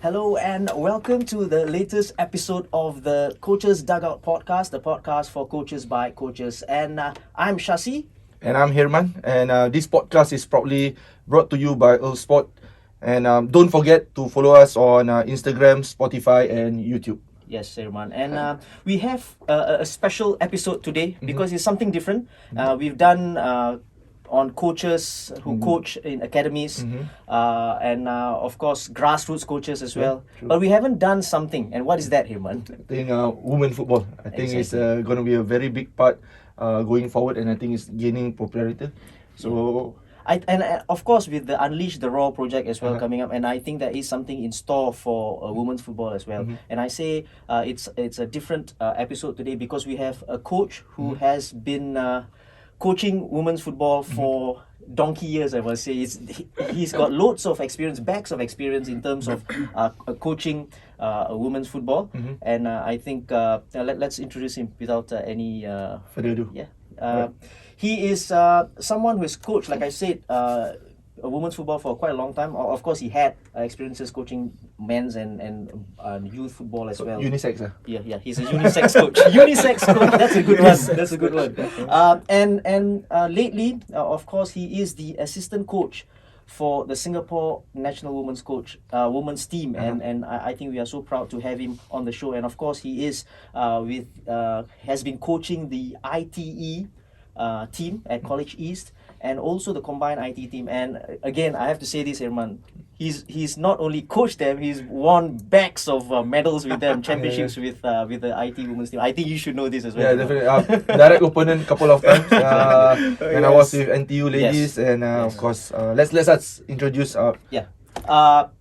Hello and welcome to the latest episode of the Coaches Dugout podcast, the podcast for coaches by coaches. And I'm Shasi. And I'm Herman. And this podcast is proudly brought to you by Earl Sport. And don't forget to follow us on Instagram, Spotify, and YouTube. Yes, Herman. And we have a special episode today because it's something different. We've done on coaches who coach in academies and of course grassroots coaches as well. But we haven't done something. And what is that, Herman? I think women football. I think it's going to be a very big part going forward, and I think it's gaining popularity. So. And of course with the Unleash the Raw project as well coming up, and I think there is something in store for women's football as well. And I say it's a different episode today because we have a coach who has been coaching women's football for donkey years, I must say. He's got loads of experience, bags of experience in terms of coaching women's football. And I think let's introduce him without any further ado. He is someone who has coached, like I said, women's football for quite a long time. Of course, he had experiences coaching men's and youth football as well. Unisex, Yeah, he's a unisex coach. Unisex coach. That's a good one. That's a good one. And lately, of course, he is the assistant coach for the Singapore national women's team, and I think we are so proud to have him on the show. And of course, he is has been coaching the ITE team at College East and also the combined IT team. And again, I have to say this, Herman, he's not only coached them, he's won bags of medals with them, championships with the IT women's team. I think you should know this as well. Yeah, definitely. Direct opponent a couple of times when I was with NTU ladies, and of course, let's us introduce.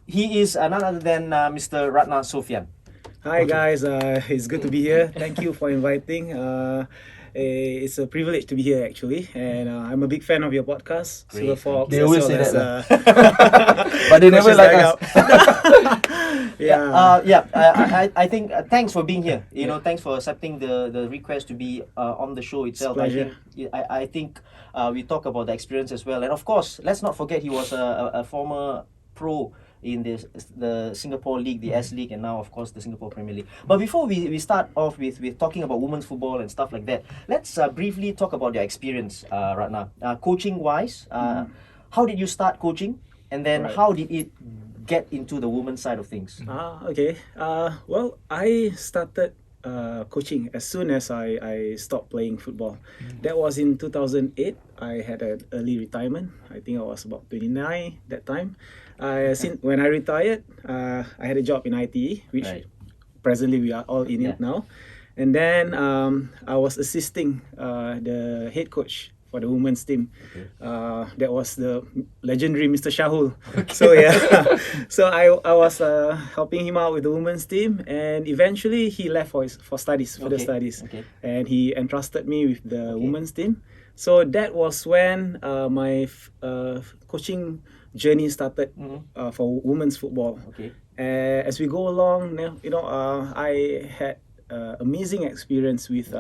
He is none other than Mr. Ratna Suffian. Hi guys, it's good to be here. Thank you for inviting. It's a privilege to be here actually, and I'm a big fan of your podcast. Great. They always say that, but they never like us. I think thanks for being here. Thanks for accepting the request to be on the show itself. I think we talk about the experience as well, and of course, let's not forget he was a former pro in the Singapore League, the S League, and now of course the Singapore Premier League. But before we start off with talking about women's football and stuff like that, let's briefly talk about your experience, Ratna. Coaching wise, how did you start coaching, and then how did it get into the women's side of things? Okay. Well, I started coaching as soon as I stopped playing football. That was in 2008. I had an early retirement. I think I was about 29 that time. When I retired, I had a job in ITE, which presently we are all in it now. And then I was assisting the head coach for the women's team. That was the legendary Mr. Shahul. So I was helping him out with the women's team, and eventually he left for the studies. And he entrusted me with the women's team. So that was when my coaching journey started for women's football. As we go along, I had amazing experience with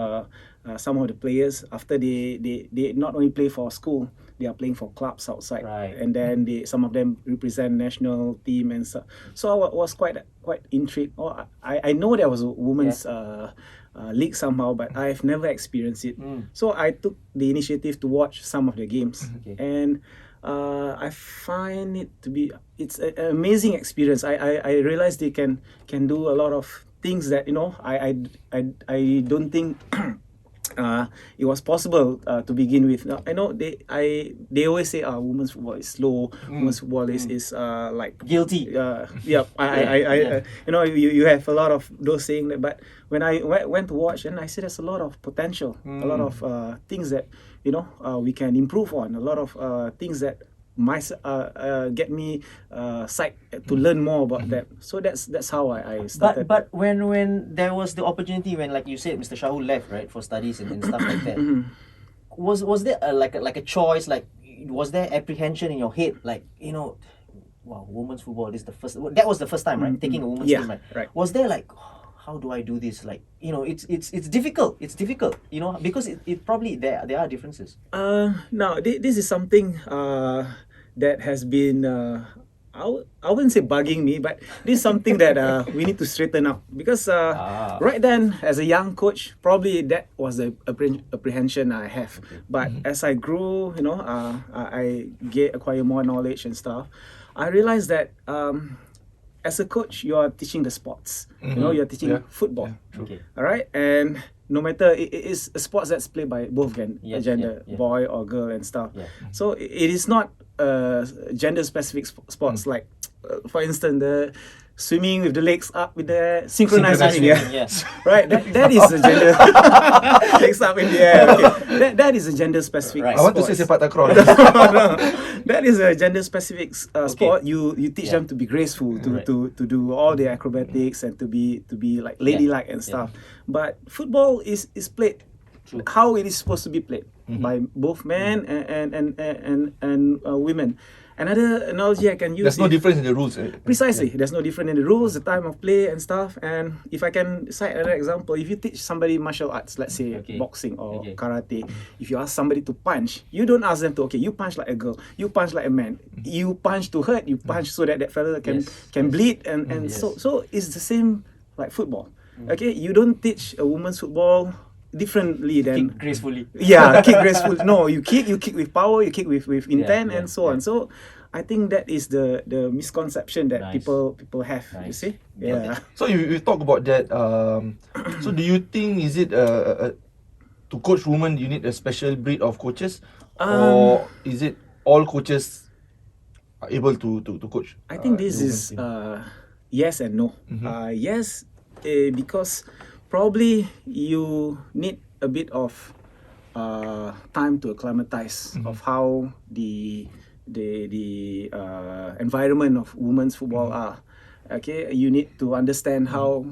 some of the players. After they not only play for school, they are playing for clubs outside, and then some of them represent national team and stuff. So I was quite intrigued. I know there was a women's league somehow, but I've never experienced it. So I took the initiative to watch some of the games, and I find it to be an amazing experience. I realized they can do a lot of things that I don't think it was possible to begin with. Now, I know they always say women's football is slow. Women's football is like guilty. You have a lot of those saying that, but when I went to watch, and I see there's a lot of potential, a lot of things that we can improve on, a lot of things that get me psyched to learn more about that. So that's how I started. But when there was the opportunity, when, like you said, Mr. Shahul left, right, for studies and stuff like that, was there like a choice? Like, was there apprehension in your head? Like, wow, women's football is the first. That was the first time, right? Taking a women's team, right? Was there like, how do I do this? Like, it's difficult. It's difficult, because it probably there are differences. No, this is something that has been I wouldn't say bugging me, but this is something that we need to straighten up because right then, as a young coach, probably that was the apprehension I have. But as I grew, I acquire more knowledge and stuff. I realized that as a coach, you are teaching the sports. You're teaching football. Okay. All right, and no matter it is a sports that's played by both gender, boy or girl and stuff. Yeah. So it is not gender specific sports like, for instance, the swimming with the legs up with the synchronized swimming. Yes. Right. That is a gender legs up in the air. Okay. That is a gender specific. Right. I want to say sepak takraw. No. That is a gender specific sport. You teach them to be graceful, to do all the acrobatics and to be like ladylike and stuff. But football is played how it is supposed to be played by both men and women. Another analogy I can use. There's no difference in the rules. Precisely. There's no difference in the rules, the time of play and stuff. And if I can cite another example, if you teach somebody martial arts, let's say boxing or karate, if you ask somebody to punch, you don't ask them to, okay, you punch like a girl, you punch like a man, you punch to hurt, you punch so that fella can bleed, and so it's the same like football. Okay, you don't teach a women's football differently than Kick gracefully. kick graceful. No, you kick with power, you kick with intent and so on. So I think that is the misconception that people have. You see? Yeah. So you talk about that. So do you think is it to coach women you need a special breed of coaches, or is it all coaches are able to coach? I think this is yes and no. Yes, because probably you need a bit of time to acclimatize of how the environment of women's football are. Okay, you need to understand how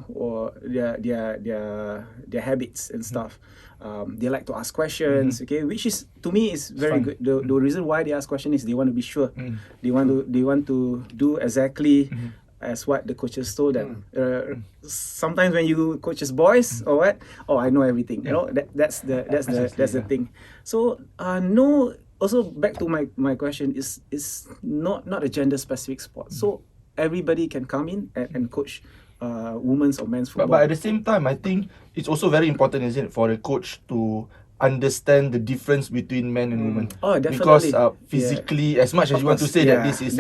their habits and stuff. They like to ask questions. Okay, which is to me is very good. The reason why they ask questions is they want to be sure. They want to do exactly as what the coaches told them. Sometimes when you coaches boys or what, I know everything. You know, that's the thing. So no. Also back to my question is not a gender specific sport. So everybody can come in and coach women's or men's football. But at the same time, I think it's also very important, isn't it, for a coach to understand the difference between men and women. Oh, definitely. Because physically, as much as you want to say that this is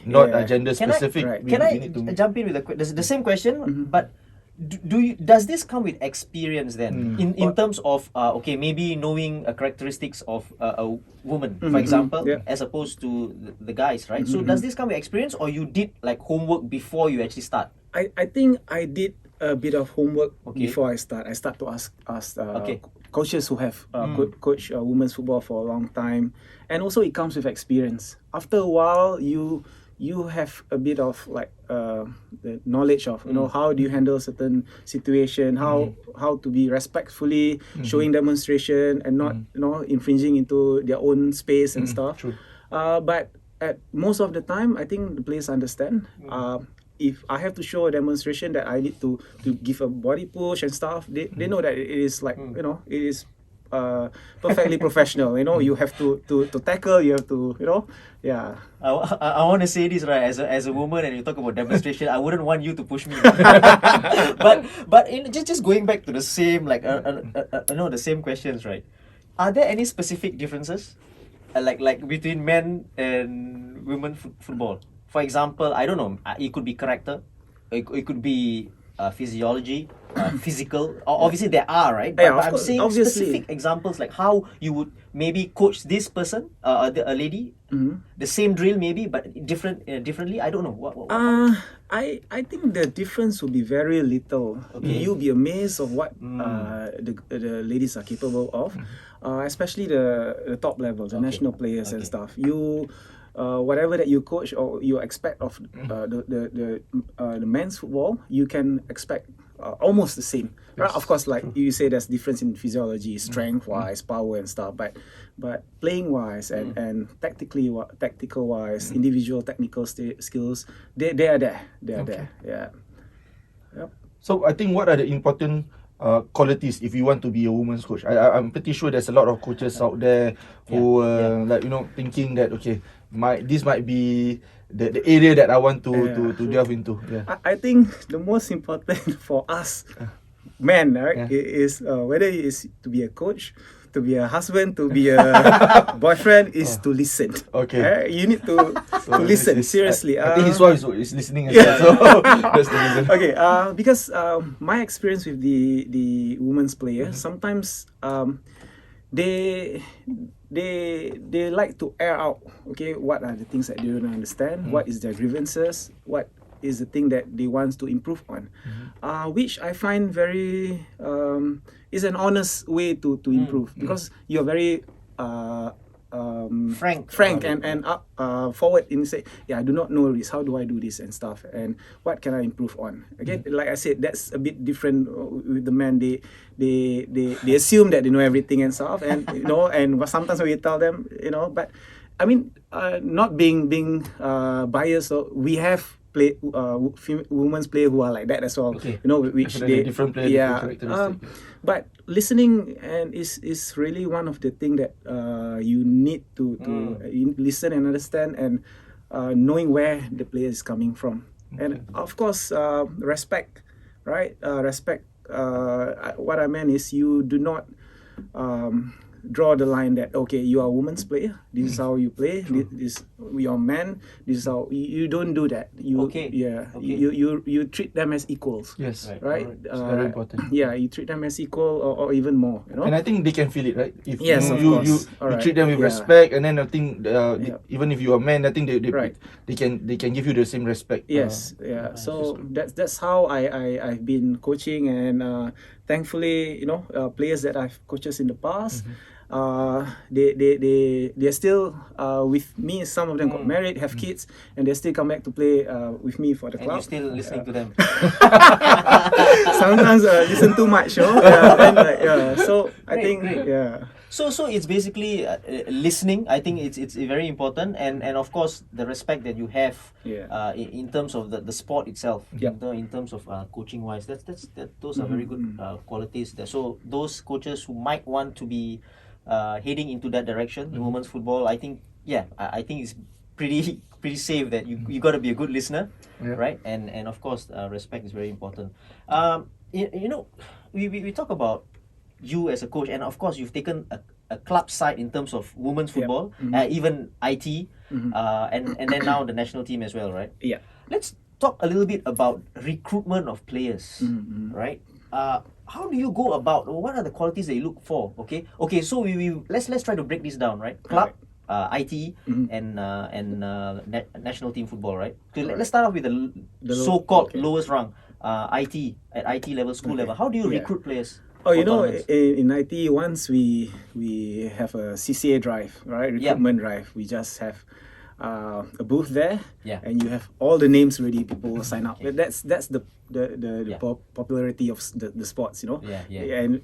not gender specific, Can I jump in with the same question? But does this come with experience then? In terms of maybe knowing characteristics of a woman, for example, as opposed to the guys, right? So does this come with experience, or you did like homework before you actually start? I think I did a bit of homework before I start. I start to ask coaches who have coached women's football for a long time, and also it comes with experience. After a while, you have a bit of like the knowledge of how do you handle certain situation, how to be respectfully showing demonstration and not infringing into their own space and stuff. True. But at most of the time, I think the players understand. If I have to show a demonstration that I need to give a body push and stuff, they know that it is like it is perfectly professional. You have to tackle. You have to I want to say this, right, as a woman, and you talk about demonstration, I wouldn't want you to push me. but just going back to the same the same questions, right? Are there any specific differences, like between men and women football? For example, I don't know. It could be character. It could be physiology, physical. Obviously, there are, right? But I'm saying specific examples, like how you would maybe coach this person, a lady, the same drill maybe, but differently. I don't know. What? I think the difference will be very little. Okay. You'll be amazed of what the ladies are capable of, especially the top level, the national players and stuff. Whatever that you coach or you expect of the men's football, you can expect almost the same. Right? Of course, like you say, there's difference in physiology, strength wise, power and stuff. But playing wise and tactical wise, individual technical skills, they are there. They are there. Yeah. Yep. So I think what are the important qualities if you want to be a women's coach? I'm pretty sure there's a lot of coaches out there who thinking that this might be the area that I want to delve into. Yeah. I think the most important for us men, right, Yeah. is whether it is to be a coach, to be a husband, to be a boyfriend, is to listen. Okay. You need to listen seriously. I think his wife is listening as well. So that's the reason. Okay, because my experience with the women's players, sometimes they like to air out, okay, what are the things that they don't understand, what is their grievances, what is the thing that they want to improve on, which I find very is an honest way to improve, because you're very frank and forward in say, yeah, I do not know this, how do I do this and stuff, and what can I improve on. Again, like I said, that's a bit different with the men. They assume that they know everything and stuff, and you know, and sometimes when we tell them, you know, but I mean, not being biased, so we have women's player who are like that as well. Okay. You know, which Definitely they different player, yeah. different characteristic. But listening and is really one of the thing that you need to listen and understand, and knowing where the player is coming from, and of course respect, right? Respect. What I meant is you do not draw the line that, okay, you are a women's player, this is how you play, this we are men, this is how you don't do that. You you treat them as equals. Yes. Right. It's very important. Yeah, you treat them as equal, or even more, you know. And I think they can feel it, right? If Yes, of you course. you treat them with respect, and then I think even if you are men, I think they Right. they can give you the same respect. Yes, so that's how I've been coaching, and thankfully, you know, players that I've coaches in the past, they're still with me. Some of them got married, have kids, and they still come back to play with me for the And club. you're still listening to them. Sometimes listen too much, you know. So I think great. So it's basically listening. I think it's very important, and of course the respect that you have in terms of the sport itself, in terms of coaching wise. Those are very good qualities. So those coaches who might want to be heading into that direction, in women's football, I think I think it's pretty safe that you got to be a good listener, right? And of course respect is very important. You know, we talk about you as a coach, and of course you've taken a club side in terms of women's football, even IT, and then now the national team as well, right? Yeah. Let's talk a little bit about recruitment of players, right? How do you go about? What are the qualities that you look for? Okay, so we let's try to break this down, right? Club, IT, and national team football, right? Okay, let's start off with the so-called lowest rung, IT, at IT level, school level. How do you recruit players? Oh, you know, tournaments? in IT, once we have a CCA drive, right? Recruitment drive. We just have a booth there, and you have all the names ready. People will sign up. That's the popularity of the sports, you know. And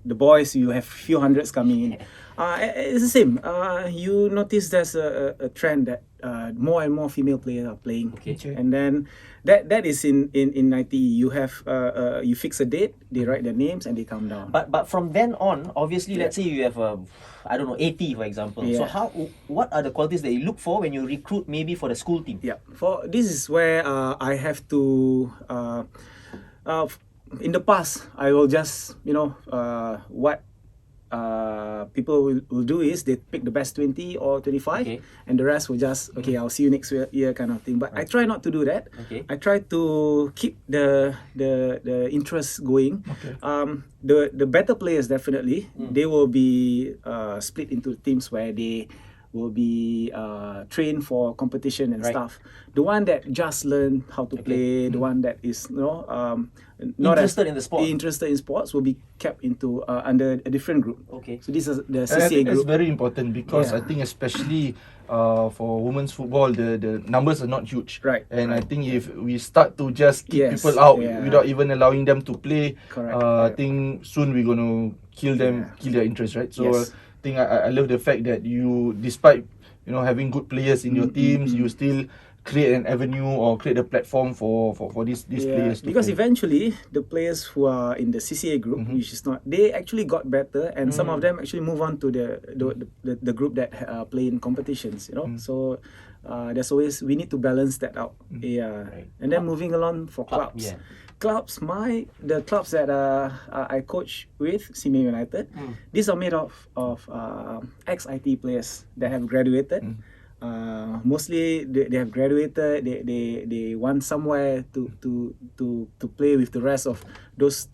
the boys, you have few hundreds coming in. It's the same. You notice there's a trend that more and more female players are playing, and then that is in IT. You have you fix a date, they write their names, and they come down. But from then on, obviously, let's say you have I don't know, 80 for example. So what are the qualities that you look for when you recruit maybe for the school team? For this is where I have to in the past I will just, you know, what people will do is they pick the best 20 or 25, and the rest will just I'll see you next year kind of thing. But I try not to do that. I try to keep the interest going. The better players, definitely they will be split into teams where they will be trained for competition and stuff. The one that just learn how to play, the one that is, you know, not interested in the sport, interested in sports, will be kept into under a different group. So this is the And I CCA think group. it's very important because I think especially for women's football, the numbers are not huge. And I think if we start to just keep people out without even allowing them to play, I think soon we're going to kill them, kill their interest, right? So I think I love the fact that you, despite, you know, having good players in your teams, you still create an avenue or create a platform for these players to because play. eventually the players who are in the CCA group, which is not, they actually got better, and some of them actually move on to the group that play in competitions, you know. So there's always, we need to balance that out. Yeah. Right. And then moving along for clubs. Yeah. Clubs, the clubs that I coach with, Simi United, these are made of ex-IT players that have graduated. Mostly they have graduated. They want somewhere to play with the rest of those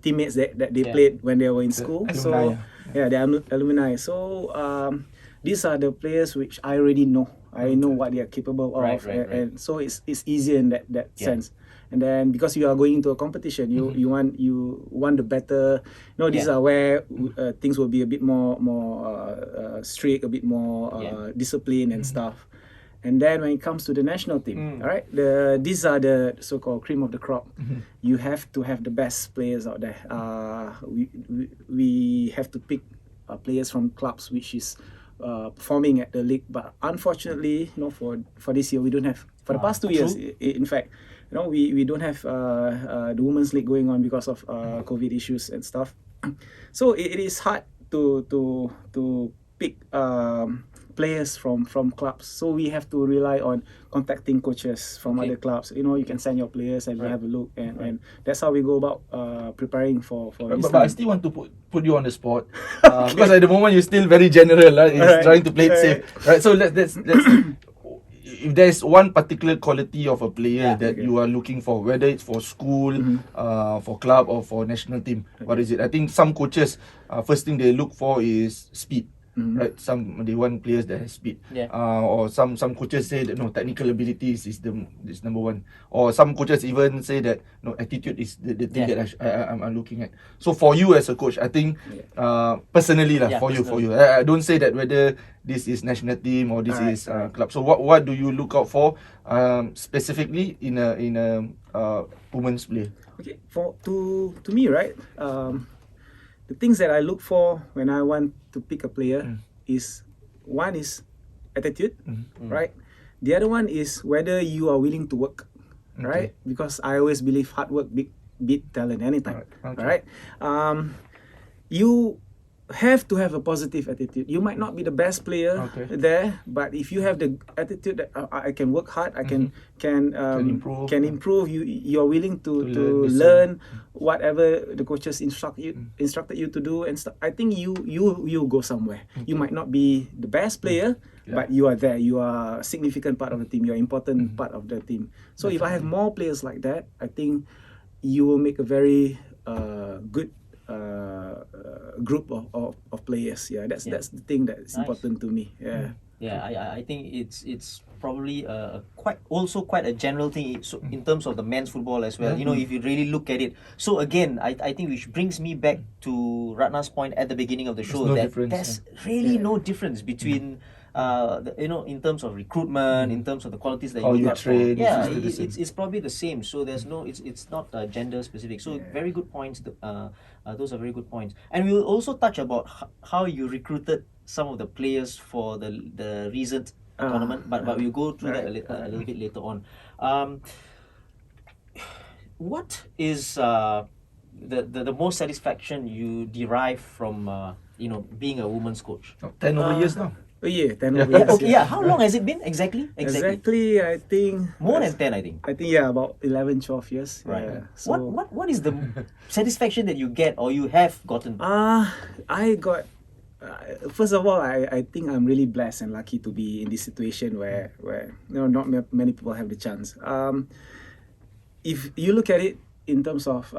teammates that they played when they were in school. alumni, So they are alumni. So these are the players which I already know. I know what they are capable of, Right. and so it's easier in that sense. And then because you are going into a competition, you want the better. These are where things will be a bit more strict, a bit more disciplined and stuff. And then when it comes to the national team, all right, these are the so-called cream of the crop. You have to have the best players out there. We have to pick players from clubs which is performing at the league, but unfortunately, for this year we don't have. For the past 2 years, in fact, we don't have the women's league going on because of COVID issues and stuff. So it is hard to pick players from clubs. So we have to rely on contacting coaches from other clubs. You can send your players and have a look, and that's how we go about preparing for this But I still want to put you on the spot because at the moment you're still very general, right? It's trying to play it safe, right? So let's if there's one particular quality of a player that you are looking for, whether it's for school, for club, or for national team, what is it? I think some coaches, first thing they look for is speed. Right, some they want players that have speed, or some coaches say that technical abilities is number one, or some coaches even say that attitude is the thing that I'm looking at. So for you as a coach, I think personally for you, I don't say that whether this is national team or this is club. So what do you look out for specifically in a women's player? Okay, to me, right? The things that I look for when I want to pick a player is, one is attitude, right? The other one is whether you are willing to work, right? Because I always believe hard work beat talent anytime, right? You have to have a positive attitude. You might not be the best player there, but if you have the attitude that I can work hard, I can improve. You are willing to learn whatever the coaches instructed you to do and stuff. I think you go somewhere. You might not be the best player, but you are there. You are a significant part of the team. You are an important part of the team. So if I have more players like that, I think you will make a very good group of players. That's the thing that's important to me. I think it's probably quite a general thing. So in terms of the men's football as well, if you really look at it. So again, I think which brings me back to Ratna's point at the beginning of the show, that there's really no difference between in terms of recruitment, in terms of the qualities that you look for. It's probably the same. So there's no, it's not gender specific. So very good points. Those are very good points. And we will also touch about how you recruited some of the players for the recent tournament. But we'll go through that a little bit later on. What is the most satisfaction you derive from being a women's coach? 10 over years now. Oh yeah, 10 over years. Okay, how long has it been exactly? Exactly, I think more than 10, I think. I think about 11, 12 years. Right. Yeah. So What is the satisfaction that you get or you have gotten? I got first of all, I think I'm really blessed and lucky to be in this situation where not many people have the chance. If you look at it in terms of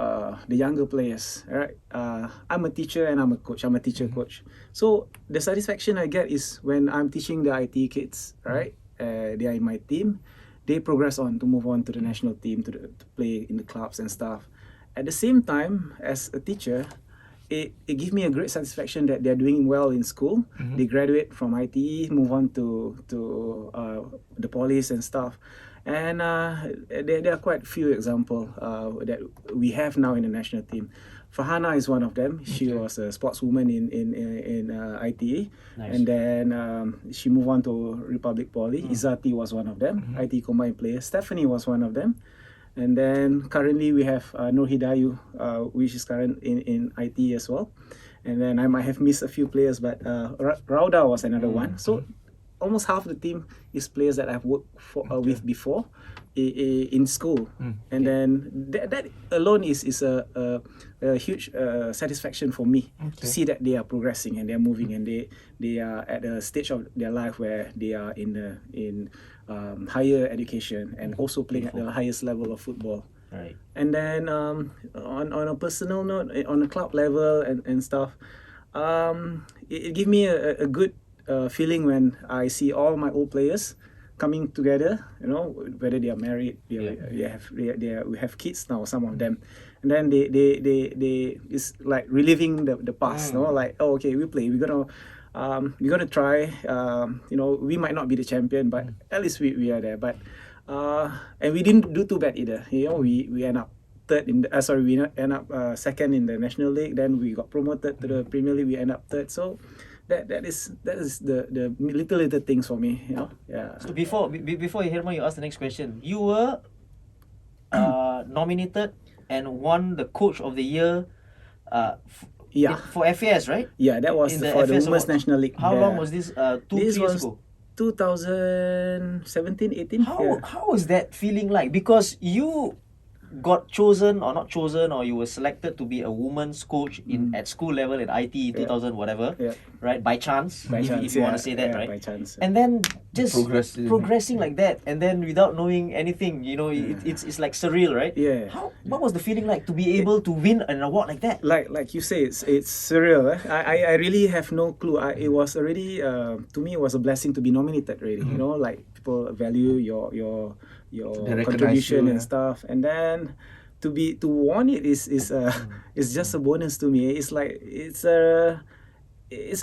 the younger players, right? I'm a teacher and I'm a coach. I'm a teacher coach. So the satisfaction I get is when I'm teaching the IT kids, right? They are in my team. They progress on to move on to the national team to play in the clubs and stuff. At the same time, as a teacher, it gives me a great satisfaction that they're doing well in school. They graduate from IT, move on to the police and stuff. And there are quite few examples that we have now in the national team. Farhana is one of them. She was a sportswoman in ITE, and then she moved on to Republic Poly. Izzati was one of them, IT combined player. Stephanie was one of them. And then currently we have Nur Hidayu, which is current in IT as well. And then I might have missed a few players, but Rauda was another one. So almost half the team is players that I've worked with before in school, and then that alone is a huge satisfaction for me to see that they are progressing and they are moving and they are at a stage of their life where they are in higher education and also playing at the highest level of football. Right. And then on a personal note, on a club level and stuff, it gave me a good feeling when I see all my old players coming together. You know, whether they are married, we have kids now, some of them, and then they it's like reliving the past. You know, like, oh, okay, we play, we're gonna try. You know, we might not be the champion, but at least we are there. But and we didn't do too bad either. You know, we end up third in the, we end up second in the National League. Then we got promoted to the Premier League. We end up third. So that is the little things for me. You know, yeah. So before Herman, you ask the next question. You were nominated and won the Coach of the Year. For FAS, right? Yeah, that was for the Women's National League. How long was this? 2-3 years ago. 2017, 18. How was that feeling like? Because you got chosen or not chosen, or you were selected to be a women's coach at school level at IT 2000 whatever, right? By chance, if you want to say that, right? By chance. And then just progressing like that, and then without knowing anything, you know, it's like surreal, right? Yeah. What was the feeling like to be able to win an award like that? Like you say, it's surreal. I really have no clue. It was already to me it was a blessing to be nominated. Really, you know, like people value your contribution and stuff, and then to won it is just a bonus to me. It's like it's a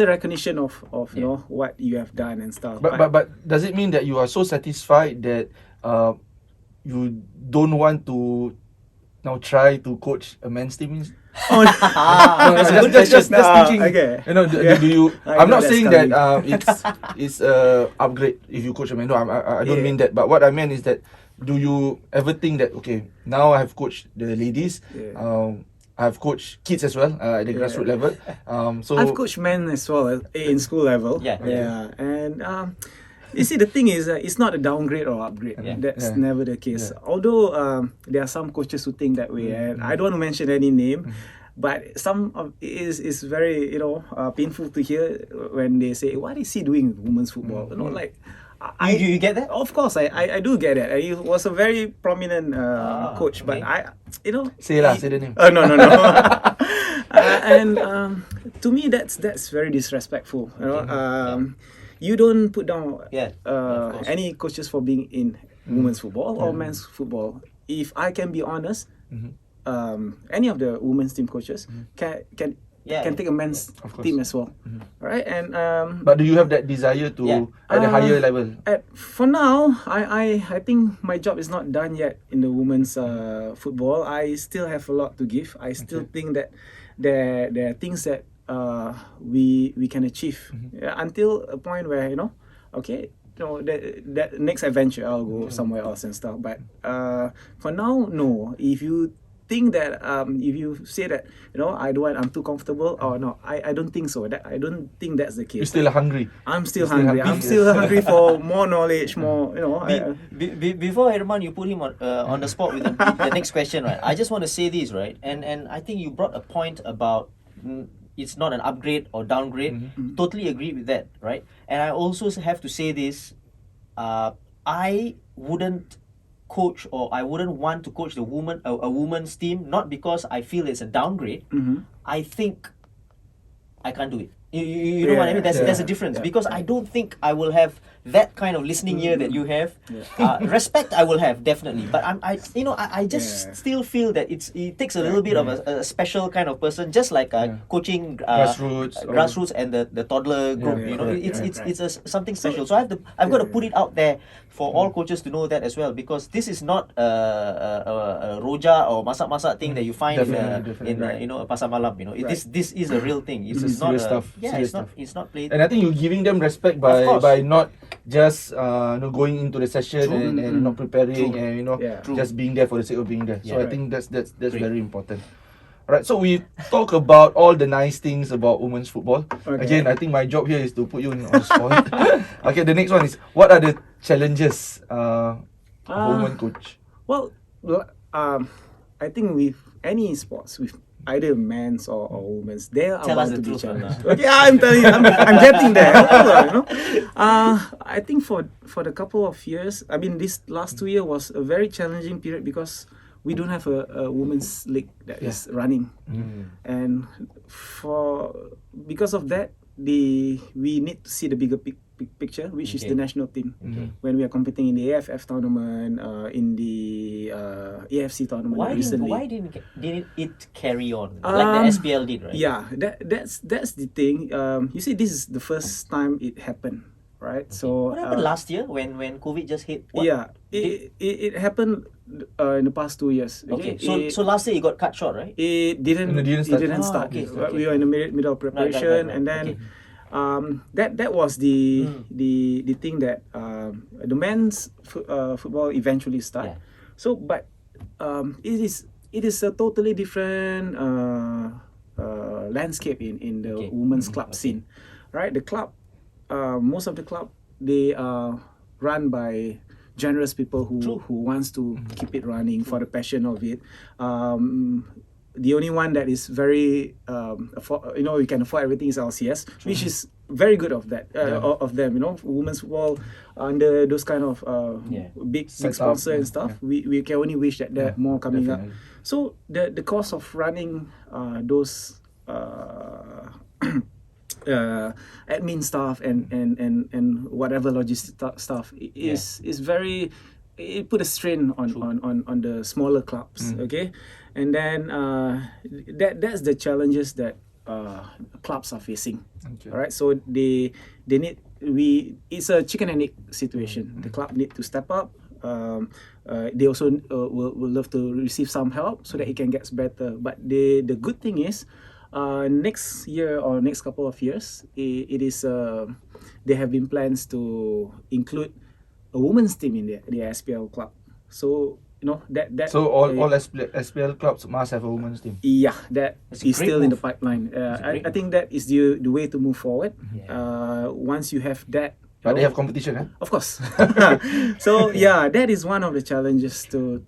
recognition of you know what you have done and stuff. But does it mean that you are so satisfied that you don't want to now try to coach a men's team? That's a good just thinking. Okay. You know, do you? I'm not saying that it's upgrade if you coach a man. No, I don't mean that. But what I meant is that, do you ever think that, okay, now I have coached the ladies, I've coached kids as well at the grassroots level. So I've coached men as well in school level. And you see, the thing is, it's not a downgrade or upgrade. That's never the case. Although there are some coaches who think that way, and I don't want to mention any name, but some of it is very, you know, painful to hear when they say, "What is he doing with women's football?" You know, like. You get that? Of course, I do get it. He was a very prominent coach, but you know. Say the name. No. And to me, that's very disrespectful. You know, you don't put down any coaches for being in women's football or men's football. If I can be honest, any of the women's team coaches can take a men's team as well, right? And but do you have that desire to at a higher level? For now, I think my job is not done yet in the women's football. I still have a lot to give. I still think that there are things that we can achieve until a point where, you know, okay, you know, that next adventure I'll go somewhere else and stuff. But for now, no. If you think that if you say that, you know, I'm too comfortable, or no, I don't think so. I don't think that's the case. You're still hungry. I'm still hungry. I'm still hungry for more knowledge, more, you know. Before Herman, you put him on the spot with the next question, right? I just want to say this, right? And I think you brought a point about it's not an upgrade or downgrade. Totally agree with that, right? And I also have to say this, I wouldn't coach, or I wouldn't want to coach a woman's team, not because I feel it's a downgrade. I think I can't do it. You know what I mean? There's a difference, because I don't think I will have that kind of listening ear that you have. Respect I will have, definitely, but I just still feel that it takes a little bit of a special kind of person, just like coaching grassroots and the toddler group. You know, it's something special. So I've got to put it out there for all coaches to know that as well, because this is not a roja or masak thing that you find in you know, pasar malam. You know, this is a real thing. It's not stuff. It's not played. And I think you're giving them respect by not just going into the session and not preparing and just being there for the sake of being there. So I think that's very important. Alright, so we talk about all the nice things about women's football. Okay. Again, I think my job here is to put you on the spot. Okay, the next one is, what are the challenges of a woman coach? Well, I think with any sports, with either men's or women's, there are Tell us bound the to be truth, challenges. Ratna. Okay, I'm telling you, I'm getting there. You know? I think for the couple of years, I mean, this last 2 years was a very challenging period because we don't have a women's league that is running, and because of that, we need to see the bigger picture, which is Okay. the national team. When we are competing in the AFF tournament, in the AFC tournament recently. Why didn't it carry on like the SPL did, right? Yeah, that's the thing. You see, this is the first time it happened, right? So What happened last year when COVID just hit? What? yeah, it happened in the past 2 years. Okay, so last year it got cut short, right? It didn't. No, it didn't start. It didn't Ah, start. okay, But okay. we were in the middle of preparation, right. and then Okay. that was the thing that the men's football eventually start. Yeah. So, but it is a totally different landscape in the Okay. women's club scene, right? The club, most of the club, they are run by generous people True. who wants to keep it running for the passion of it. The only one that is very we can afford everything is LCS, which is very good of that of them. You know, women's football under those kind of big Set up, sponsor and stuff. We can only wish that there are more coming definitely. up. So the cost of running those admin stuff and whatever logistic stuff is very, it put a strain on the smaller clubs. Okay, and then that's the challenges that clubs are facing. Okay. All right, so they need, it's a chicken and egg situation. The club need to step up. They also will love to receive some help so that it can get better. But the good thing is, next year or next couple of years, it is there have been plans to include a women's team in the SPL club. So you know that So all SPL clubs must have a women's team. yeah, that That's a is great still in the move. pipeline. a great I think that is the way to move forward. Yeah. Once you have that, But they have competition, eh? of course. So yeah, that is one of the challenges to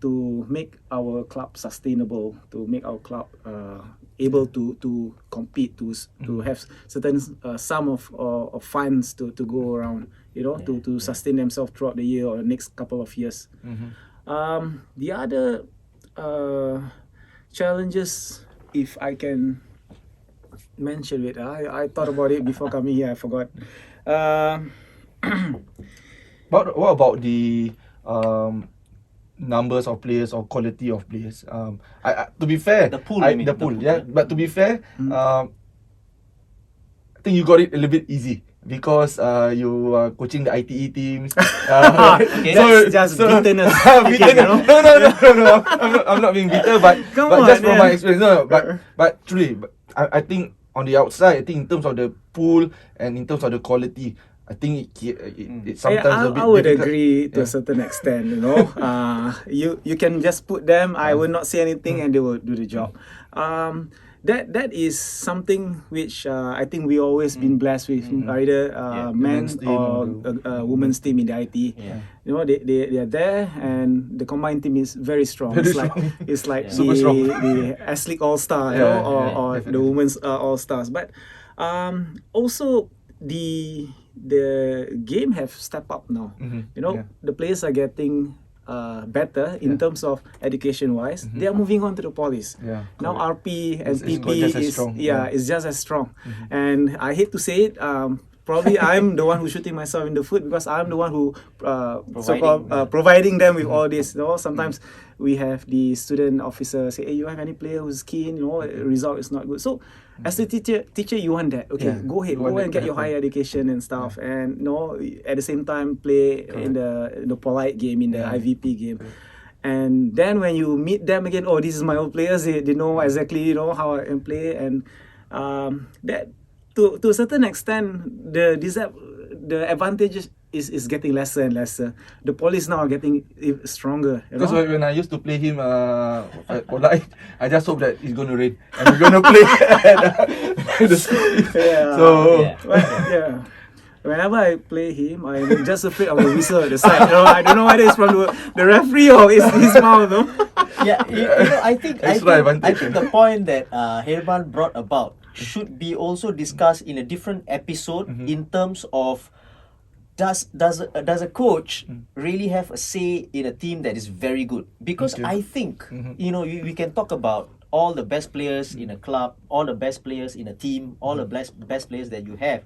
make our club sustainable, to make our club able to compete, to have certain sum of funds to go around, you know, to sustain themselves throughout the year or the next couple of years. The other challenges, if I can mention it, I thought about it before coming here. I forgot. But what about the numbers of players or quality of players? To be fair, The pool, you mean? the The pool, pool, yeah. yeah. But to be fair, I think you got it a little bit easy because you are coaching the ITE teams. Okay. That's just bitterness. Bitterness. No. I'm not being bitter, but Come just on, from yeah. my experience. No, but truly, I think on the outside, I think in terms of the pool and in terms of the quality, I think it sometimes a bit I would difficult. agree to Yeah. a certain extent. You know, you can just put them. I will not say anything, and they will do the job. That is something which I think we always been blessed with, either Men's men team or or women's team in the IT. Yeah. You know, they are there, and the combined team is very strong. Very It's like strong. it's like Super strong. the S League All Star, you Yeah, know, or the definitely. women's All Stars. But also the game have stepped up now. You know, yeah. the players are getting better in terms of education wise. They are moving on to the polys. Yeah, Now RP and It's PP just as is strong, is just as strong. And I hate to say it, probably I'm the one who's shooting myself in the foot because I'm the one who providing them with all this. You know, sometimes we have the student officer say, "Hey, you have any player who's keen? You know, result is not good." So, as a teacher, you want that. Okay, Yeah, go ahead, you go want and that get to your happen. higher education and stuff, and you know, at the same time play in the polite game, in the IVP game. And then when you meet them again, oh, this is my old players. They know exactly, you know, how I can play, and that to a certain extent, the advantages is getting lesser and lesser. The police now are getting stronger. You Because know? when I used to play him for life, I just hope that it's going to rain and we're going to play at the school. Yeah. So Yeah. But, yeah. Whenever I play him, I'm just afraid of the whistle at the side. You know, I don't know whether it's from the referee or it's his mouth. No? Yeah, you know, Extra I advantage. think the point that Herman brought about should be also discussed in a different episode in terms of does a coach really have a say in a team that is very good? Because Okay. I think you know we can talk about all the best players in a club, all the best players in a team, all the best players that you have,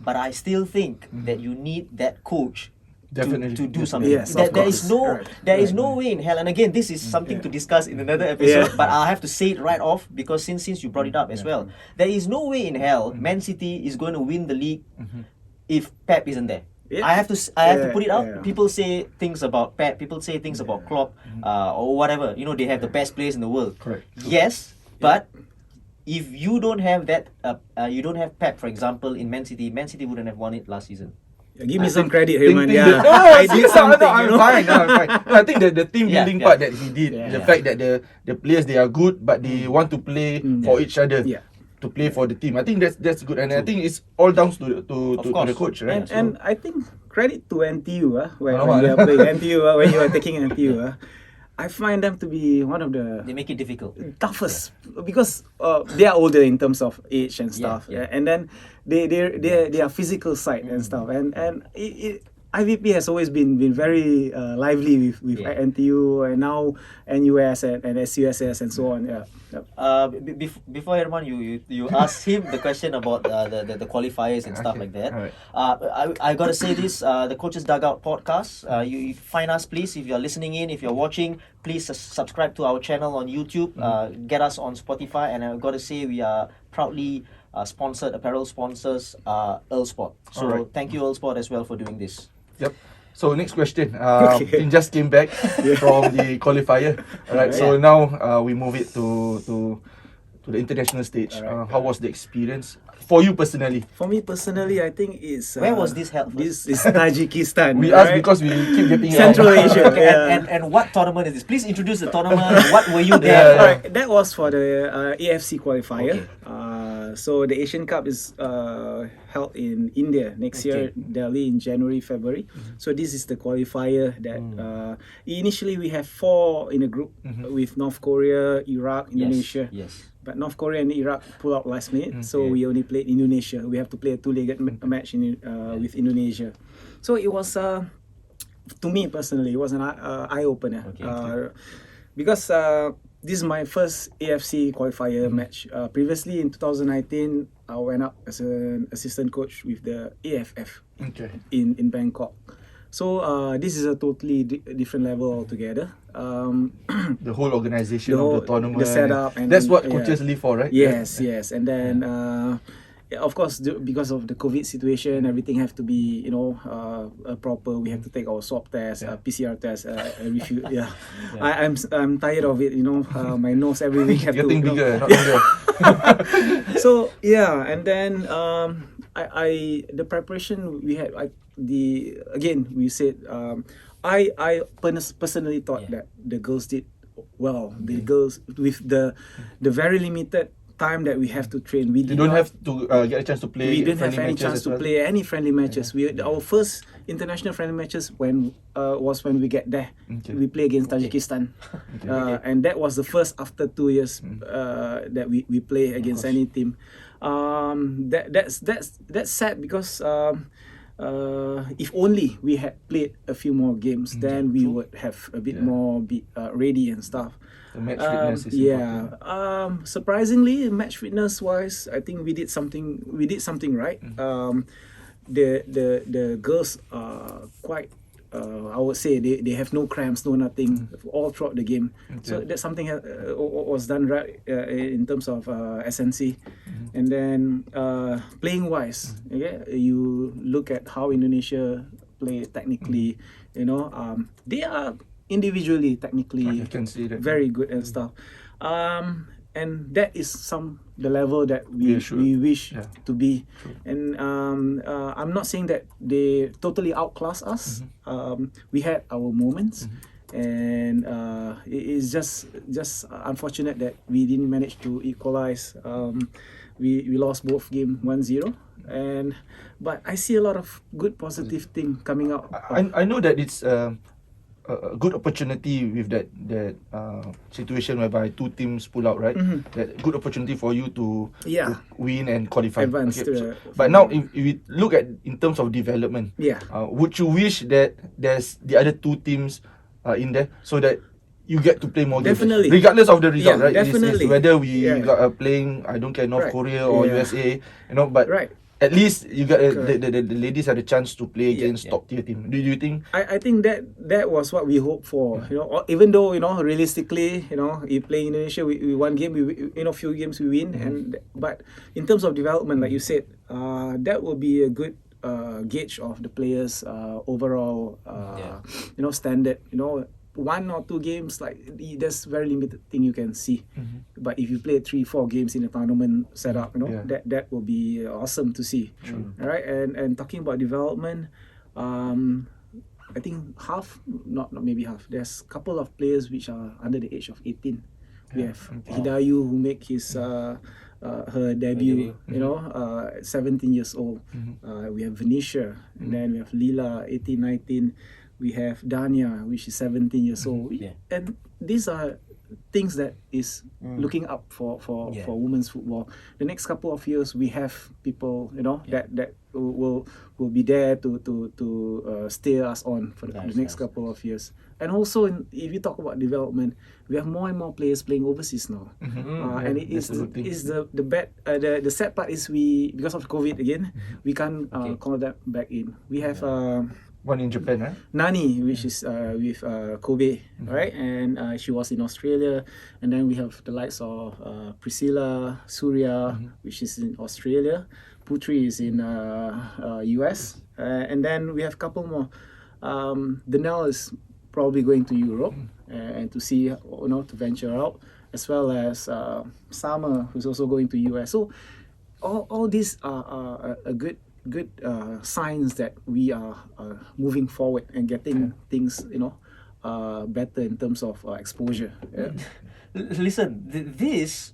but I still think that you need that coach Definitely. to do Definitely. something. Yes, of There is course. there is Right. no way in hell. And again, this is something to discuss in another episode. Yeah. But I have to say it right off because since you brought it up as well, there is no way in hell Man City is going to win the league if Pep isn't there. Yeah. I have to put it out. Yeah. People say things about Pep. People say things about Klopp, or whatever. You know, they have the best players in the world. Correct. Yes, but if you don't have that, you don't have Pep, for example, in Man City wouldn't have won it last season. Give me some credit, Think- Herman. think Yeah. that- I did something. I'm you know? fine. No, I'm fine. No, I think the team Yeah, building yeah. part that he did, Yeah. the fact that the players they are good, but they want to play for each other, Yeah. to play for the team. I think that's good, and I think it's all down to Of the course. coach, right? And I think credit to NTU when Alamak. you are playing NTU when you are taking NTU. I find them to be one of the They make it difficult. toughest because they are older in terms of age and stuff. yeah. And then they are physical side and stuff. And IVP has always been very lively with Yeah. NTU and now NUS and SUSS and so on. Yeah. Yep. Before Herman, you asked him the question about the qualifiers and stuff Okay, like that. alright. I gotta say this: the Coaches Dugout podcast. You find us, please, if you're listening in, if you're watching, please subscribe to our channel on YouTube. Get us on Spotify, and I gotta say we are proudly sponsored. Apparel sponsors Earl Sport. So Alright. thank you Earl Sport as well for doing this. Yep. So next question. Okay. Team just came back from the qualifier. Alright. So now we move it to the international stage. Alright. How was the experience for you personally? For me personally, I think it's Where was this held This is Tajikistan. We asked right? because we keep getting Central Asia. Okay, Yeah. and what tournament is this? Please introduce the tournament. What were you there Yeah, for? Alright, that was for the AFC qualifier. Okay. So the Asian Cup is held in India next year, Delhi in January, February. So this is the qualifier that initially we have 4 in a group with North Korea, Iraq, Indonesia. Yes. But North Korea and Iraq pull out last minute, so Okay. we only played Indonesia. We have to play a 2-legged match with Indonesia. So it was, to me personally, it was an eye opener. Okay. Because this is my first AFC qualifier match. Previously in 2019, I went up as an assistant coach with the AFF Okay. in Bangkok. So this is a totally different level altogether. The whole organization The whole- of the tournament, the setup and- that's what yeah. coaches live for, right? Yes, yes, and then of course because of the COVID situation, everything have to be proper. We have to take our swab test, PCR test, every few. Yeah, I'm tired of it. My nose every week have Getting to. bigger, not bigger. So yeah, and then I the preparation we had. We said I personally thought that the girls did well. The girls with the very limited time that we have to train. We You did don't not- have to get a chance to play. we didn't have friendly any matches chance as to well? play any friendly matches. Our first international friendly matches was when we get there. Okay. We play against Tajikistan, and that was the first after 2 years that we play against any team. That's sad because if only we had played a few more games, then we would have a bit more ready and stuff. The match fitness is important. Surprisingly, match fitness wise, I think we did something right. The girls are quite. I would say they have no cramps, no nothing, all throughout the game. So that's something was done right in terms of SNC. And then playing wise, you look at how Indonesia play technically. They are individually technically I can see that. very good and stuff. and that is the level that we Yeah, sure. we wish Yeah. to be. True. And I'm not saying that they totally outclass us. We had our moments, and it is just unfortunate that we didn't manage to equalize. We lost both game 1-0, but I see a lot of good positive thing coming out. I know that it's a good opportunity with that situation whereby two teams pull out, right? That good opportunity for you to Yeah. win and qualify. Advance to the but now if we look at in terms of development, Yeah. would you wish that there's the other two teams in there so that you get to play more Definitely. games, regardless of the result, Yeah, right? definitely. It's whether we Yeah. are playing, I don't care, North Right. Korea or Yeah. USA, but Right. at least you got Correct. the ladies have a chance to play Yeah. against top tier team. Do you think? I think that was what we hoped for. Even though realistically, you play Indonesia, we one game, few games we win, but in terms of development, like you said, that will be a good gauge of the players' overall, standard. 1 or 2 games, like there's very limited thing you can see. But if you play 3-4 games in a tournament setup, that will be awesome to see. All right, and talking about development, I think not maybe half. There's a couple of players which are under the age of 18. We have Hidayu who make his her debut, 17 years old. We have Venetia, and then we have Lila, 18, 19. We have Dania, which is 17 years old. And these are things that is looking up for women's football. The next couple of years, we have people, that will be there to steer us on for the next couple of years. And also, if you talk about development, we have more and more players playing overseas now. And it is the sad part is because of COVID again, we can't call that back in. We have one in Japan, right? Nani, which is with Kobe, right? And she was in Australia. And then we have the likes of Priscilla, Surya, which is in Australia. Putri is in US. And then we have a couple more. Danelle is probably going to Europe and to see, to venture out, as well as Summer, who's also going to US. So all these are a good signs that we are moving forward and getting things better in terms of exposure. Listen, this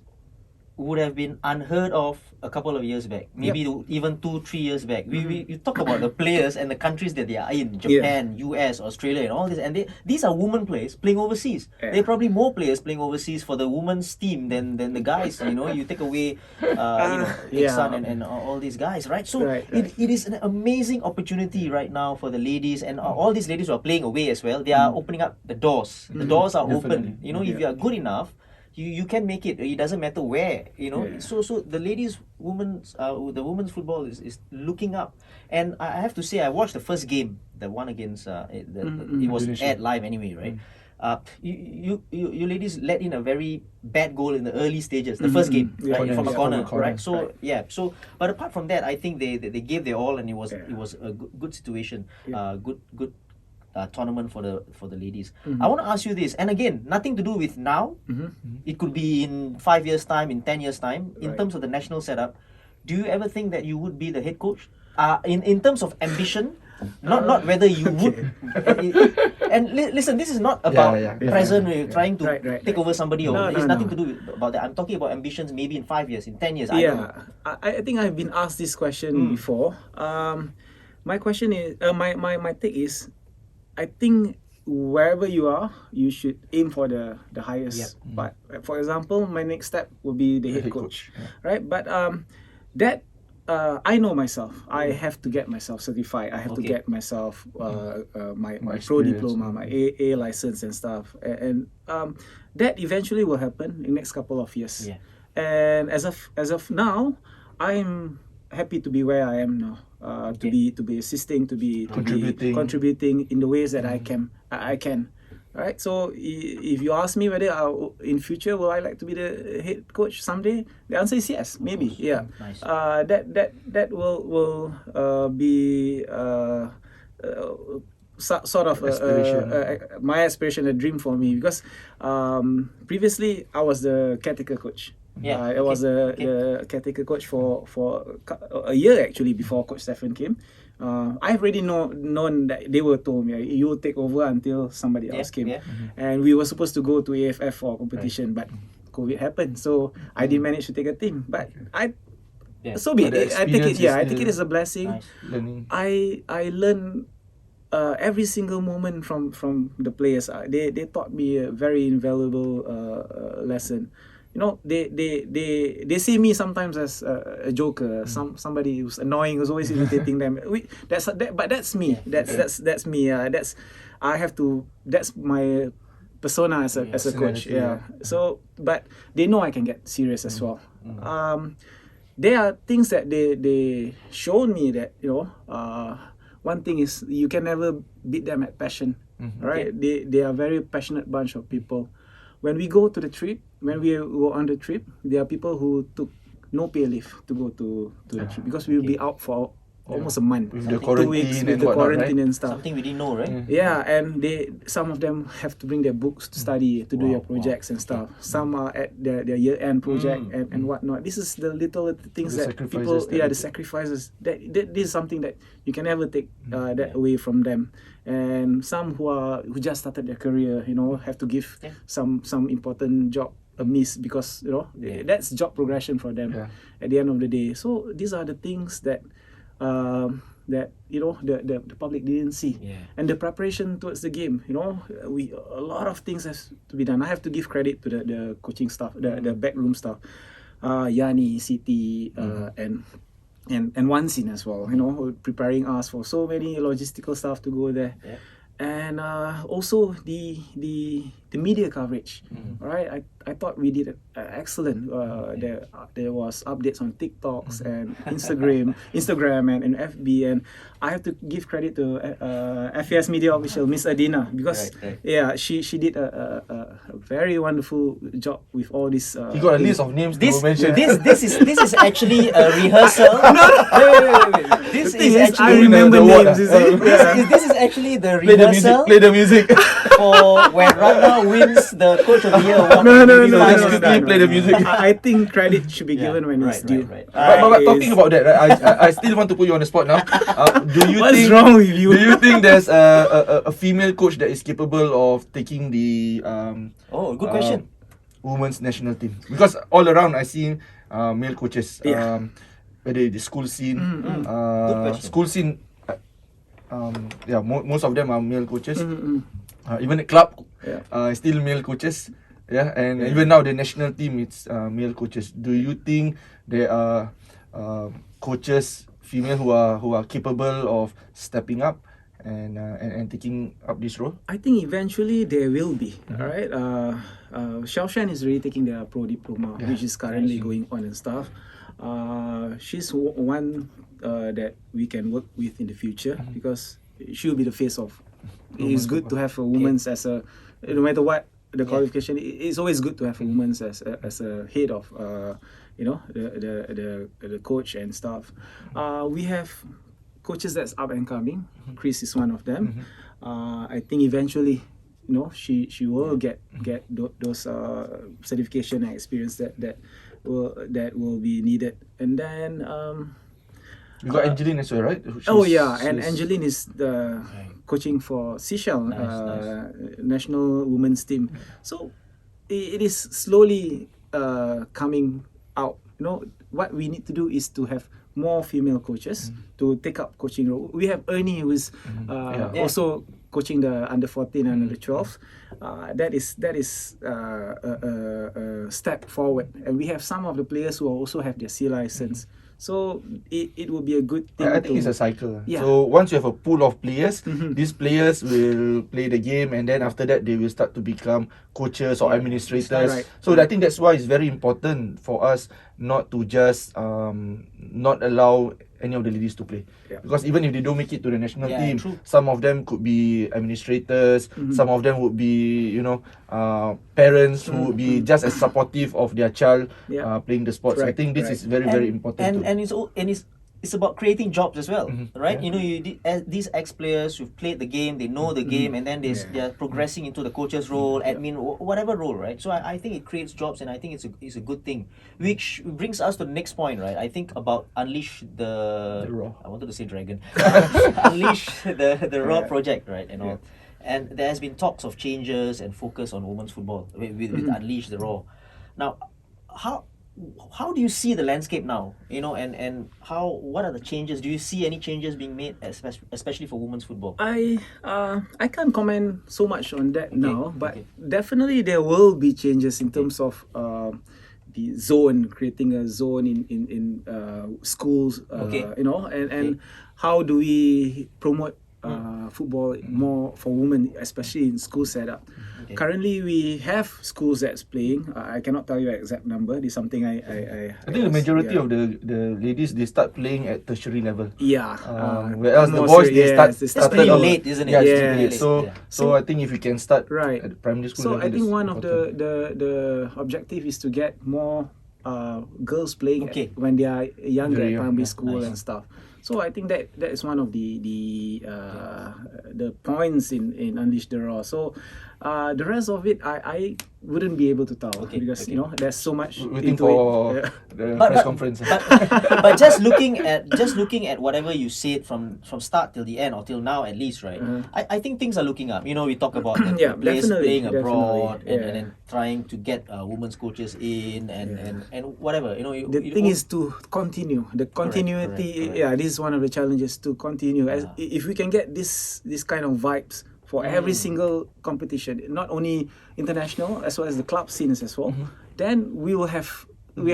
would have been unheard of a couple of years back, maybe even 2-3 years back. You talk about the players and the countries that they are in, Japan, US, Australia, and all this, and these are women players playing overseas. There are probably more players playing overseas for the women's team than the guys. You take away Iksan and all these guys, right? So it is an amazing opportunity right now for the ladies, and all these ladies who are playing away as well. They are opening up the doors. The doors are open. If you are good enough, you can make it. It doesn't matter where, So the the women's football is looking up. And I have to say, I watched the first game, the one against it was aired live anyway, right? You ladies let in a very bad goal in the early stages, the first game, right, from a corner, right? So but apart from that, I think they gave their all, and it was a good situation, good tournament for the ladies. I want to ask you this, and again, nothing to do with now. It could be in 5 years' time, in 10 years' time. In terms of the national setup, do you ever think that you would be the head coach? In terms of ambition, not whether you would. And listen, this is not about present trying to take over somebody, or it's nothing to do about that. I'm talking about ambitions, maybe in 5 years, in 10 years. I don't know. I think I've been asked this question before. My question is, my take is, I think wherever you are, you should aim for the highest. But for example, my next step will be the head coach, right? But that I know myself. I have to get myself certified. I have to get myself my pro diploma, my A license and stuff. And that eventually will happen in the next couple of years. And as of now, I'm happy to be where I am now. To be assisting, to be contributing in the ways that I can. Right. So if you ask me whether in future will I like to be the head coach someday, the answer is yes, maybe. Nice. That will be sort of Aspiration. my aspiration, a dream for me, because previously I was the caretaker coach. Yeah, I was the caretaker coach for a year actually before Coach Stephen came. I've already known that they were told me you will take over until somebody else came, and we were supposed to go to AFF for competition, but COVID happened, so I didn't manage to take a team. But so be But the it. I take it. experience Yeah, I is take it as a still blessing. Nice. learning. I learned every single moment from the players. They taught me a very invaluable lesson. You know, they see me sometimes as a joker, somebody who's annoying, who's always irritating them. But that's me. That's me. That's I have to. That's my persona as a coach. Personality, Yeah. So, but they know I can get serious as well. There are things that they showed me that, you know, one thing is you can never beat them at passion, right? They are very passionate bunch of people. When we go to the trip, when we go on the trip, there are people who took no pay leave to go to the trip, because we will be out for almost a month, With the 2 weeks quarantine with and the whatnot, quarantine right? and stuff. Something we didn't know, right? Yeah, and some of them have to bring their books to study, to do their projects and stuff. Some are at their year-end project and whatnot. This is the little things The that sacrifices people, that they the take. sacrifices. That this is something that you can never take that away from them. And some who just started their career, you know, have to give some important job a miss, because, you know, that's job progression for them at the end of the day. So these are the things that that, you know, the public didn't see. And the preparation towards the game, you know, a lot of things has to be done. I have to give credit to the coaching staff, the backroom staff, Yani, Siti, and Wansin as well, you know, preparing us for so many logistical stuff to go there. And also the media coverage, right? I thought we did excellent. There was updates on TikToks and Instagram and FB, and I have to give credit to FAS Media Official Miss Adina, because she did a very wonderful job with all this. You got a list of names This to mention. this is actually a rehearsal. Wait. This is I actually remember the award, names. You see? this is actually the Play the music. rehearsal Play the music. for when Ratna wins the Coach of the Year award. No. Just quickly play the music. I think credit should be given when it's due. Right. But talking about that, right, I still want to put you on the spot now. Do you What's think wrong with you? Do you think there's a female coach that is capable of taking the Oh, good question. women's national team? Because all around I see male coaches. Whether the school scene, Good question. school scene. Most of them are male coaches. Even the club, still male coaches. And even now the national team, it's male coaches. Do you think there are coaches, female, who are capable of stepping up and taking up this role? I think eventually there will be. Alright. Xiaoshan is already taking their pro diploma, which is currently going on and stuff. She's one that we can work with in the future, because she'll be the face of. It's good to have a woman's as a, no matter what the qualification. It's always good to have a woman's as a head of, you know, the coach and stuff. We have coaches that's up and coming. Chris is one of them. I think eventually, you know, she will get those certification and experience that will be needed. And then You got Angeline as well, right? And Angeline is the coaching for Seychelles national women's team. So it is slowly coming out. You know, what we need to do is to have more female coaches to take up coaching role. We have Ernie, who is also coaching the under 14 and under 12. That is a step forward. And we have some of the players who also have their C license. So it will be a good thing. I think it's a cycle. Yeah. So once you have a pool of players, these players will play the game, and then after that they will start to become coaches or administrators. Right. So I think that's why it's very important for us not to just not allow any of the ladies to play. Because even if they don't make it to the national team, some of them could be administrators, some of them would be, you know, parents who would be just as supportive of their child playing the sports. I think this is very important. And it's it's about creating jobs as well, right? Yeah. You know, these ex-players who've played the game, they know the game, and then they're progressing into the coach's role, admin, whatever role, right? So I think it creates jobs, and I think it's a good thing. Which brings us to the next point, right? I think about unleash the Raw. I wanted to say dragon, unleash the Raw project, right? And all. And there has been talks of changes and focus on women's football with Unleash the Raw. Now, how do you see the landscape now? You know, and what are the changes? Do you see any changes being made, especially for women's football? I can't comment so much on that now, but definitely there will be changes in terms of the zone, creating a zone in schools, you know, and how do we promote football more for women, especially in school setup. Currently, we have schools that's playing. I cannot tell you the exact number. This is something I think the majority of the ladies, they start playing at tertiary level. Yeah. Whereas the more boys, serious, they start they It's started pretty off- late, isn't it? Yeah, It's it's pretty late. late. So I think if we can start Right. at the primary school So level, I think that's one of important. the objective is to get more girls playing Okay. when they are younger Very at young, primary yeah. school and stuff. So I think that is one of the points in Unleash the Raw. So the rest of it I wouldn't be able to tell because you know there's so much Waiting into for it. the But- press but- conference. But just looking at whatever you said from start till the end, or till now at least, right? I think things are looking up. You know, we talk about the Yeah, players definitely, playing abroad definitely, and then trying to get women's coaches in and whatever. You know, The thing is to continue the continuity. correct. Yeah, this is one of the challenges to continue. If we can get this kind of vibes for every single competition, not only international as well as the club scenes as well, then we will have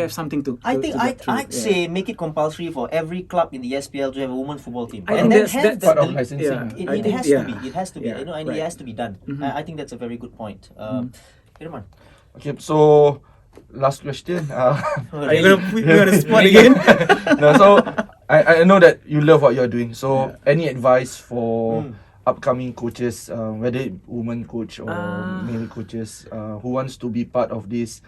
something to. I think to get through. I'd say make it compulsory for every club in the SPL to have a women's football team. I And think then that's part of licensing. yeah. It has to be. It has to be. Yeah, You know, and right. it has to be done. I think that's a very good point. Irman. Okay, so last question. Are you gonna put me on the spot again? No, so I know that you love what you're doing. So any advice for upcoming coaches, whether women coach or male coaches, who wants to be part of this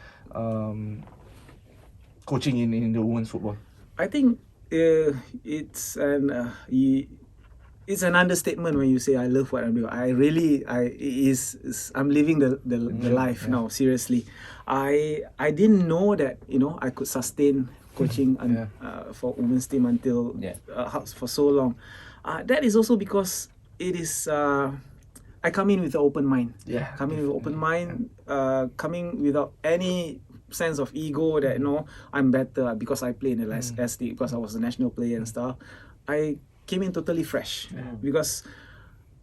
coaching in the women's football? I think it's an understatement when you say I love what I'm doing. I'm living the life now. Seriously, I didn't know that I could sustain coaching for women's team until for so long. That is also because it is. I come in with an open mind. Yeah, Coming with open mind. Coming without any sense of ego that I'm better because I play in the last SD, because I was a national player and stuff. I came in totally fresh because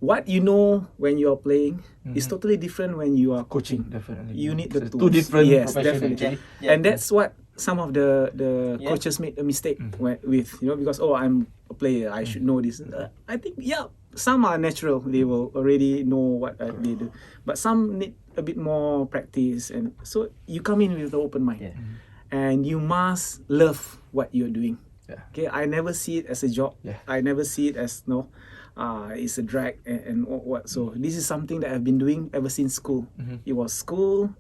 what you know when you are playing is totally different when you are coaching. Definitely. You need the So tools. two different Yes, professions definitely. actually. Yeah. And that's what some of the coaches made a mistake with, because I'm a player, I should know this. I think some are natural, they will already know what they do, but some need a bit more practice, and so you come in with an open mind, and you must love what you're doing. Okay, I never see it as a job. I never see it as it's a drag and what. So this is something that I've been doing ever since school. It was school,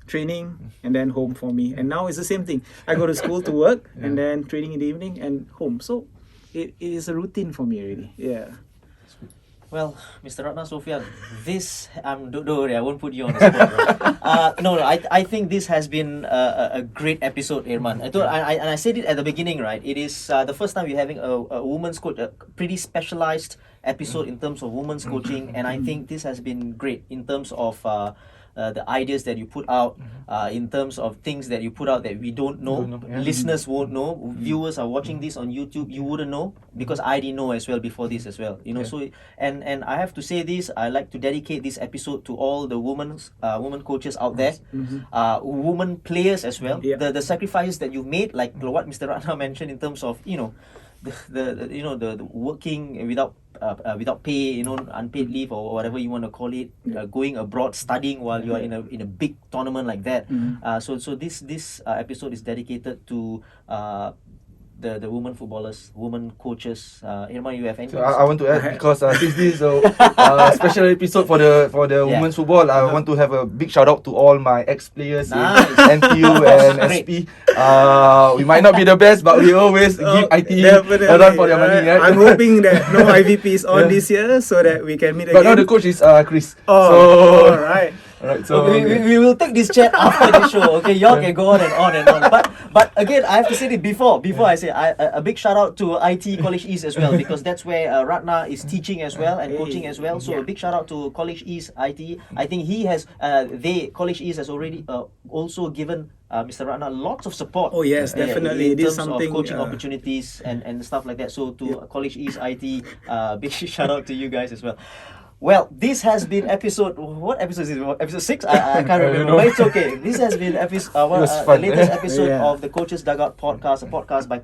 training, and then home for me. And now it's the same thing. I go to school to work, and then training in the evening and home. So it is a routine for me already. Yeah. Well, Mr. Ratna Suffian, this don't worry, I won't put you on the spot. Right? No, I think this has been a great episode, Irman. I said it at the beginning, right? It is the first time we're having a women's coach, a pretty specialized episode in terms of women's coaching, and I think this has been great in terms of the ideas that you put out, in terms of things that you put out that we don't know, listeners won't know, viewers are watching this on YouTube, you wouldn't know, because I didn't know as well before this as well. So and I have to say this, I like to dedicate this episode to all the women coaches out there, women players as well. The sacrifices that you've made, like what Mr. Ratna mentioned in terms of the working without pay, unpaid leave or whatever you want to call it, going abroad, studying while you are in a big tournament like that. So this episode is dedicated to the women footballers, women coaches? Irma, you have anything? So I want to add, because since this is a special episode for the Yeah. women's football, I want to have a big shout out to all my ex-players Nice. in NTU and Great. SP. We might not be the best, but we always give IT Definitely. a run for their money. Right? I'm hoping that no IVPs on this year so that we can meet But now again. the coach is Chris. Oh, alright. Alright, so Okay, we will take this chat after the show. Okay, y'all can go on and on and on. But again, I have to say it before I say a big shout out to IT College East as well, because that's where Ratna is teaching as well and coaching as well. So a big shout out to College East IT. I think he has College East has already also given Mr. Ratna lots of support. Oh, yes, definitely. In It is terms something, of coaching opportunities and stuff like that. So to College East IT, big shout out to you guys as well. Well, this has been what episode is it? Episode 6? I can't remember, but it's okay. This has been the latest episode of the Coaches Dugout podcast, a podcast by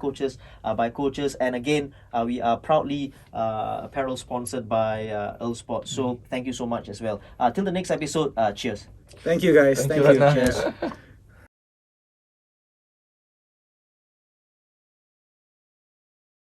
coaches. And again, we are proudly apparel sponsored by Earl Sports. So thank you so much as well. Till the next episode, cheers. Thank you, guys. Thank you, Ratna. Cheers.